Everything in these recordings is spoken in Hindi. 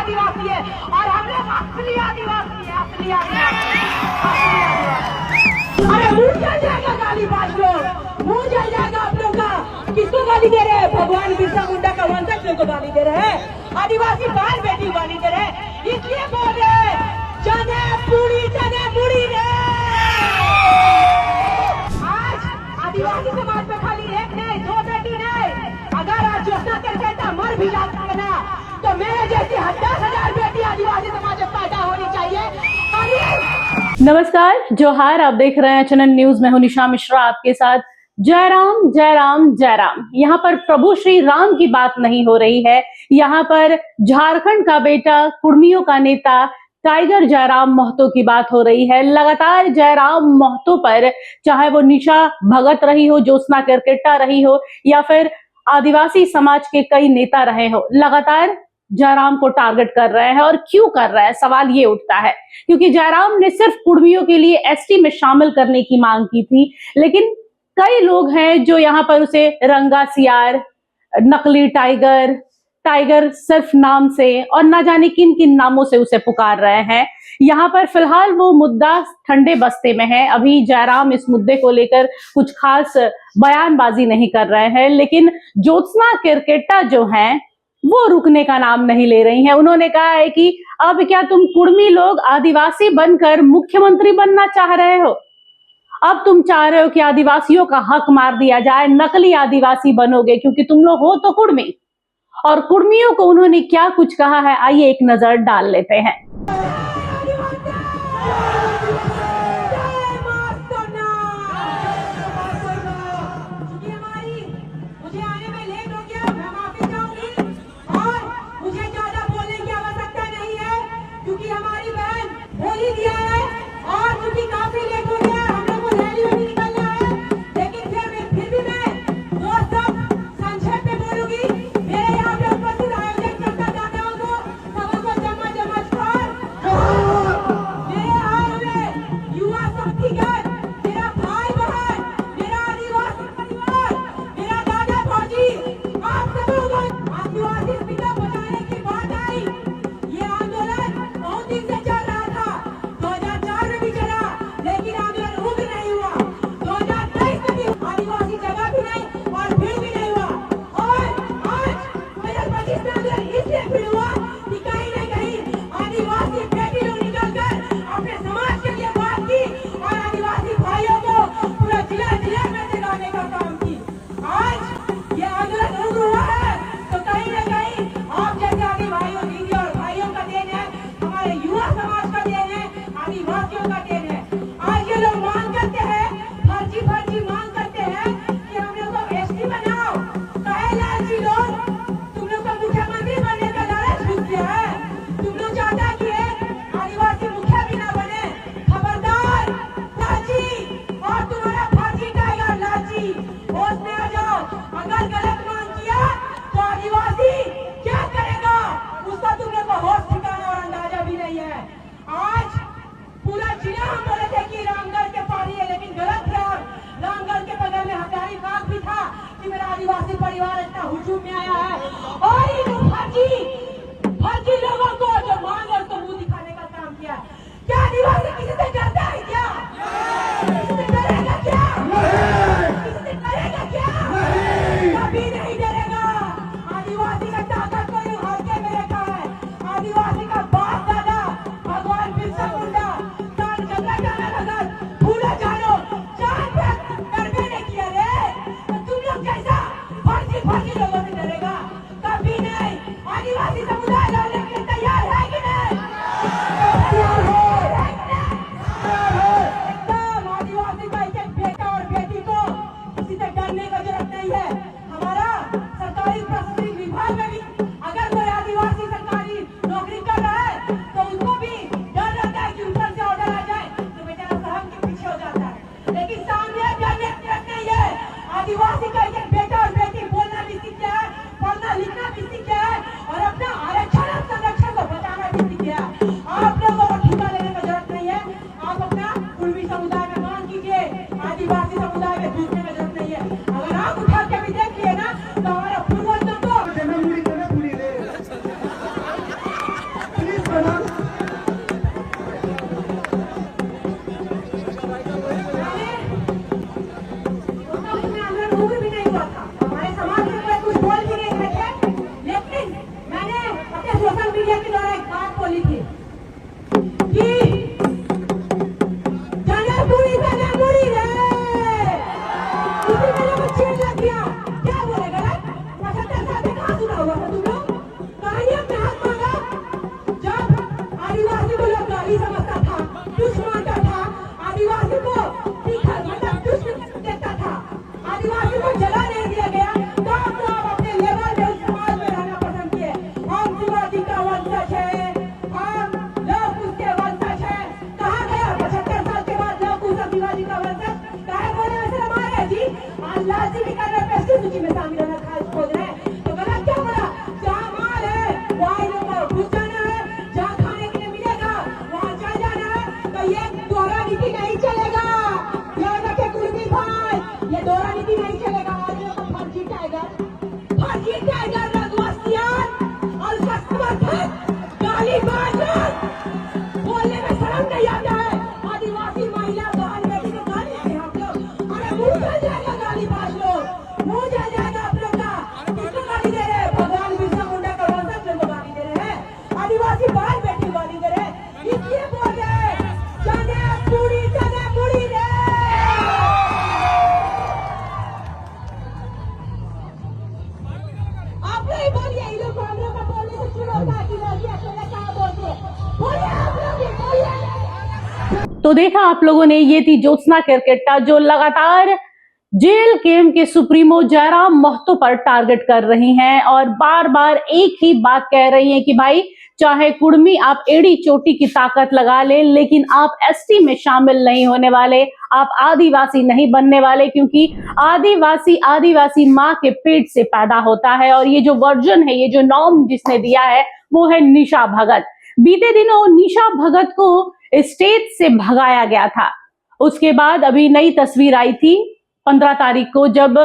आदिवासी है और हम लोग असली आदिवासी है, असली आदिवासी। अरे मुंह जल जाएगा गालीबाज लोग, मुंह जल जाएगा आप लोग का। किसको गाली दे रहे हैं? भगवान बिरसा मुंडा का वंशज लोग को गाली दे रहे हैं, आदिवासी बाल बेटी गाली दे रहे हैं, इसलिए बोल रहे हैं चने पूरी रे। आज आदिवासी समाज में खाली एक नहीं, दो बेटी नहीं, अगर आज ज्योत्सना करके मर भी जाता है ना, तो मेरे जैसी 10,000 बेटी आदिवासी समाज में पैदा होनी चाहिए। नमस्कार, जोहार। आप देख रहे हैं चैनल न्यूज में हूं निशा मिश्रा आपके साथ। जय राम जय राम जय राम। यहाँ पर प्रभु श्री राम की बात नहीं हो रही है, यहाँ पर झारखंड का बेटा, कुर्मियों का नेता टाइगर जयराम महतो की बात हो रही है। लगातार जयराम महतो पर, चाहे वो निशा भगत रही हो, ज्योत्सना केरकेट्टा रही हो, या फिर आदिवासी समाज के कई नेता रहे हो, लगातार जयराम को टारगेट कर रहे हैं। और क्यों कर रहा है, सवाल ये उठता है क्योंकि जयराम ने सिर्फ कुर्मियों के लिए एसटी में शामिल करने की मांग की थी, लेकिन कई लोग हैं जो यहाँ पर उसे रंगा सियार, नकली टाइगर, टाइगर सिर्फ नाम से और ना जाने किन किन नामों से उसे पुकार रहे हैं। यहाँ पर फिलहाल वो मुद्दा ठंडे बस्ते में है। अभी जयराम इस मुद्दे को लेकर कुछ खास बयानबाजी नहीं कर रहे हैं, लेकिन ज्योत्सना केरकेट्टा जो हैं वो रुकने का नाम नहीं ले रही हैं। उन्होंने कहा है कि अब क्या तुम कुर्मी लोग आदिवासी बनकर मुख्यमंत्री बनना चाह रहे हो? अब तुम चाह रहे हो कि आदिवासियों का हक मार दिया जाए, नकली आदिवासी बनोगे क्योंकि तुम लोग हो तो कुर्मी। और कुर्मियों को उन्होंने क्या कुछ कहा है, आइए एक नजर डाल लेते हैं। परिवार इतना हुजूम में आया है और इन फर्जी लोगों को जो मांग और सबूत दिखाने का काम किया। क्या आदिवासी किसी से डरता है? क्या किसी से डरेगा? क्या किसी से डरेगा? क्या कभी नहीं डरेगा। आदिवासी का ताकत को यूं हल्के में रखा है। आदिवासी का बाप दादा भगवान बिरसा मुंडा कान जंगल जाना लगा, भूला जानो चांद पे करके नहीं किया रे। तो तुम लोग कैसा फर्जी लोगों से डरेगा? कभी नहीं। आदिवासी समुदाय लड़ने के लिए तैयार है कि नहीं? तैयार है कि नहीं? एकदम आदिवासी का एक बेटा और बेटी को किसी से डरने की जरूरत नहीं है। हमारा सरकारी प्रशासनिक विभाग में भी अगर कोई आदिवासी सरकारी नौकरी कर रहा है तो उसको भी डर रहता है कि ऊपर से ऑर्डर आ जाए तो बेचारा सहम के पीछे हो जाता है। लेकिन सामने डरने की जरूरत नहीं है। आदिवासी का एक बेटा और बेटी बोलना भी सीख जाए, टाइगर, फर्जी टाइगर रघुवंशियान और उसका समर्थक गालीबाज, बोलने में शर्म नहीं आता है। आदिवासी महिला बहन बेटी को गाली देते हैं आप लोग। अरे मुंह जल जाएगा गालीबाज लोग, मुंह जल जाएगा आप लोग का। किसको गाली दे रहे हैं? भगवान बिरसा मुंडा का वंशज लोग गाली दे रहे हैं, आदिवासी बहन बेटी गाली दे रहे हैं, इसलिए बोल रहे हैं चने पूरी रे। आप नहीं बोलिए, ये लोग हम लोग का बोलने से शुरू होता है कि लड़की अकेले कहाँ बोलते हैं। बोलिए आप लोग भी, बोलिए। तो देखा आप लोगों ने, ये थी ज्योत्सना केरकेट्टा जो लगातार जेल केम के सुप्रीमो जयराम महतो पर टारगेट कर रही हैं और बार बार एक ही बात कह रही हैं कि भाई चाहे कुर्मी आप एड़ी चोटी की ताकत लगा ले, लेकिन आप एसटी में शामिल नहीं होने वाले, आप आदिवासी नहीं बनने वाले, क्योंकि आदिवासी माँ के पेट से पैदा होता है। और ये जो वर्जन है, ये जो नॉर्म जिसने दिया है वो है निशा भगत। बीते दिनों निशा भगत को स्टेज से भगाया गया था। उसके बाद अभी नई तस्वीर आई थी 15 तारीख को, जब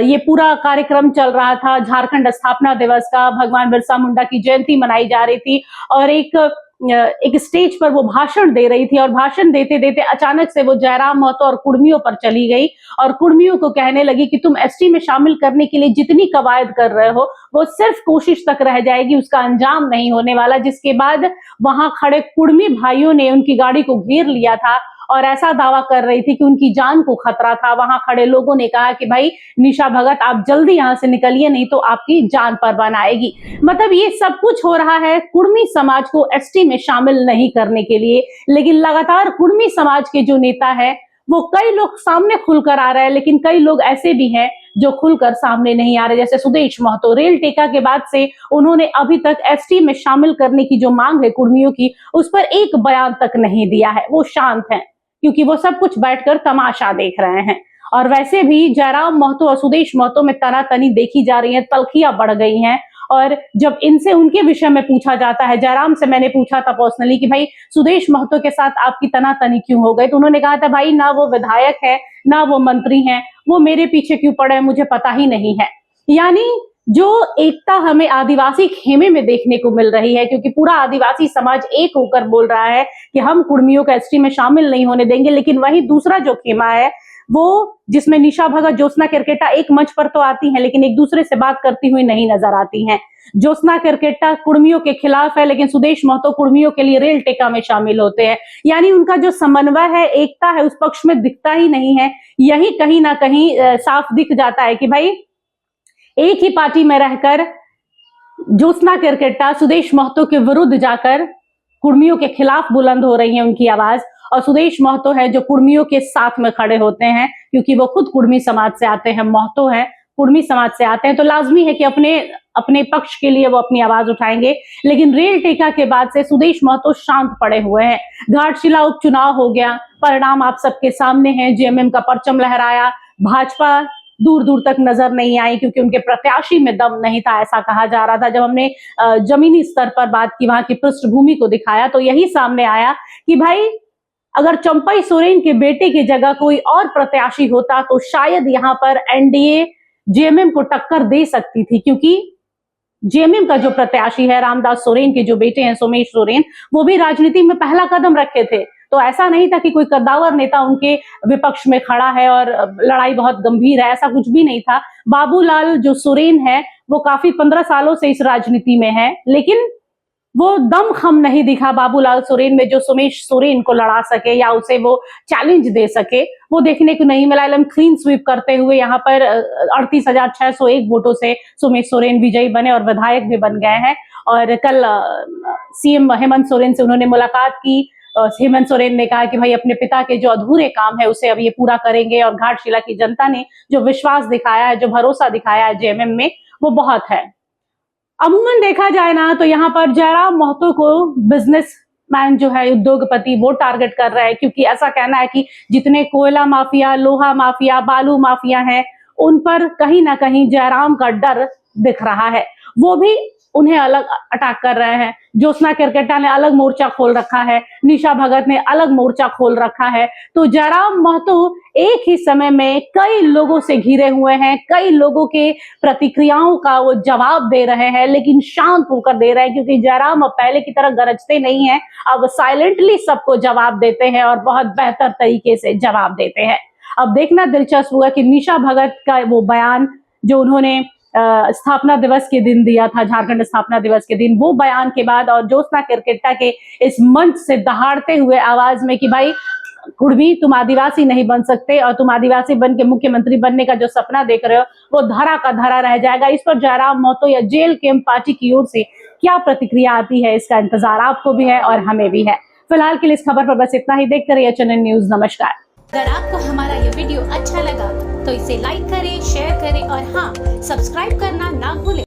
ये पूरा कार्यक्रम चल रहा था, झारखंड स्थापना दिवस का, भगवान बिरसा मुंडा की जयंती मनाई जा रही थी और एक स्टेज पर वो भाषण दे रही थी और भाषण देते देते अचानक से वो जयराम महतो और कुर्मियों पर चली गई और कुर्मियों को कहने लगी कि तुम एसटी में शामिल करने के लिए जितनी कवायद कर रहे हो वो सिर्फ कोशिश तक रह जाएगी, उसका अंजाम नहीं होने वाला। जिसके बाद वहां खड़े कुर्मी भाइयों ने उनकी गाड़ी को घेर लिया था और ऐसा दावा कर रही थी कि उनकी जान को खतरा था। वहां खड़े लोगों ने कहा कि भाई निशा भगत आप जल्दी यहां से निकलिए, नहीं तो आपकी जान पर बन आएगी। मतलब ये सब कुछ हो रहा है कुर्मी समाज को एसटी में शामिल नहीं करने के लिए, लेकिन लगातार कुर्मी समाज के जो नेता है वो कई लोग सामने खुलकर आ रहे हैं, लेकिन कई लोग ऐसे भी हैं जो खुलकर सामने नहीं आ रहे। जैसे सुदेश महतो, रेल टेका के बाद से उन्होंने अभी तक एसटी में शामिल करने की जो मांग है कुर्मियों की, उस पर एक बयान तक नहीं दिया है। वो शांत हैं क्योंकि वो सब कुछ बैठकर तमाशा देख रहे हैं। और वैसे भी जयराम महतो और सुदेश महतो में तनातनी देखी जा रही है, तलखियां बढ़ गई हैं। और जब इनसे उनके विषय में पूछा जाता है, जयराम से मैंने पूछा था पर्सनली कि भाई सुदेश महतो के साथ आपकी तनातनी क्यों हो गई, तो उन्होंने कहा था भाई ना वो विधायक है ना वो मंत्री हैं, वो मेरे पीछे क्यों पड़े मुझे पता ही नहीं है। यानी जो एकता हमें आदिवासी खेमे में देखने को मिल रही है, क्योंकि पूरा आदिवासी समाज एक होकर बोल रहा है कि हम कुर्मियों को एसटी में शामिल नहीं होने देंगे, लेकिन वही दूसरा जो खेमा है वो जिसमें निशा भगत, ज्योत्सना केरकेट्टा एक मंच पर तो आती हैं लेकिन एक दूसरे से बात करती हुई नहीं नजर आती हैं। ज्योत्सना केरकेट्टा कुर्मियों के खिलाफ है, लेकिन सुदेश महतो कुर्मियों के लिए रेल टेका में शामिल होते हैं। यानी उनका जो समन्वय है, एकता है, उस पक्ष में दिखता ही नहीं है। यही कहीं ना कहीं साफ दिख जाता है कि भाई एक ही पार्टी में रहकर ज्योत्सना केरकेट्टा सुदेश महतो के विरुद्ध जाकर कुर्मियों के खिलाफ बुलंद हो रही है उनकी आवाज, और सुदेश महतो है जो कुर्मियों के साथ में खड़े होते हैं, क्योंकि वो खुद कुर्मी समाज से आते हैं, महतो है कुर्मी समाज से आते हैं, तो लाजमी है कि अपने पक्ष के लिए वो अपनी आवाज उठाएंगे। लेकिन रेल टेका के बाद से सुदेश महतो शांत पड़े हुए हैं। घाटशिला उपचुनाव हो गया, परिणाम आप सबके सामने है, जेएमएम का परचम लहराया, भाजपा दूर दूर तक नजर नहीं आई क्योंकि उनके प्रत्याशी में दम नहीं था, ऐसा कहा जा रहा था। जब हमने जमीनी स्तर पर बात की, वहां की पृष्ठभूमि को दिखाया, तो यही सामने आया कि भाई अगर चंपई सोरेन के बेटे की जगह कोई और प्रत्याशी होता तो शायद यहाँ पर एनडीए जेएमएम को टक्कर दे सकती थी, क्योंकि जेएमएम का जो प्रत्याशी है रामदास सोरेन के जो बेटे हैं सोमेश सोरेन, वो भी राजनीति में पहला कदम रखे थे। तो ऐसा नहीं था कि कोई कद्दावर नेता उनके विपक्ष में खड़ा है और लड़ाई बहुत गंभीर है, ऐसा कुछ भी नहीं था। बाबूलाल जो सोरेन है वो काफी 15 सालों से इस राजनीति में है, लेकिन वो दम खम नहीं दिखा बाबूलाल सोरेन में जो सोमेश सोरेन को लड़ा सके या उसे वो चैलेंज दे सके, वो देखने को नहीं मिला। एलएम क्लीन स्वीप करते हुए यहाँ पर 38,601 वोटों से सोमेश सोरेन विजयी बने और विधायक भी बन गए हैं। और कल सीएम हेमंत सोरेन से उन्होंने मुलाकात की। हेमंत सोरेन ने कहा कि भाई अपने पिता के जो अधूरे काम है उसे अब ये पूरा करेंगे, और घाटशिला की जनता ने जो विश्वास दिखाया है, जो भरोसा दिखाया है जेएमएम में, वो बहुत है। अमूमन देखा जाए ना तो यहाँ पर जयराम महतो को बिजनेसमैन जो है, उद्योगपति, वो टारगेट कर रहा है, क्योंकि ऐसा कहना है कि जितने कोयला माफिया, लोहा माफिया, बालू माफिया हैं, उन पर कहीं ना कहीं जयराम का डर दिख रहा है। वो भी उन्हें अलग अटैक कर रहे हैं। ज्योत्सना केरकेट्टा ने अलग मोर्चा खोल रखा है, निशा भगत ने अलग मोर्चा खोल रखा है। तो जयराम महतो एक ही समय में कई लोगों से घिरे हुए हैं, कई लोगों के प्रतिक्रियाओं का वो जवाब दे रहे हैं, लेकिन शांत होकर दे रहे हैं, क्योंकि जयराम अब पहले की तरह गरजते नहीं है, अब साइलेंटली सबको जवाब देते हैं और बहुत बेहतर तरीके से जवाब देते हैं। अब देखना दिलचस्प हुआ कि निशा भगत का वो बयान जो उन्होंने स्थापना दिवस के दिन दिया था, झारखंड स्थापना दिवस के दिन, वो बयान के बाद और ज्योत्सना केरकेट्टा के इस मंच से दहाड़ते हुए आवाज में कि भाई कुर्मी तुम आदिवासी नहीं बन सकते और तुम आदिवासी बन के मुख्यमंत्री बनने का जो सपना देख रहे हो वो धरा का धरा रह जाएगा। इस पर जयराम महतो या जेल कैंप पार्टी की ओर से क्या प्रतिक्रिया आती है, इसका इंतजार आपको भी है और हमें भी है। फिलहाल के लिए इस खबर पर बस इतना ही। देखते रहिए चैनल न्यूज। नमस्कार। अगर आपको हमारा ये वीडियो अच्छा लगा तो इसे लाइक करें, शेयर करें और हाँ, सब्सक्राइब करना ना भूलें।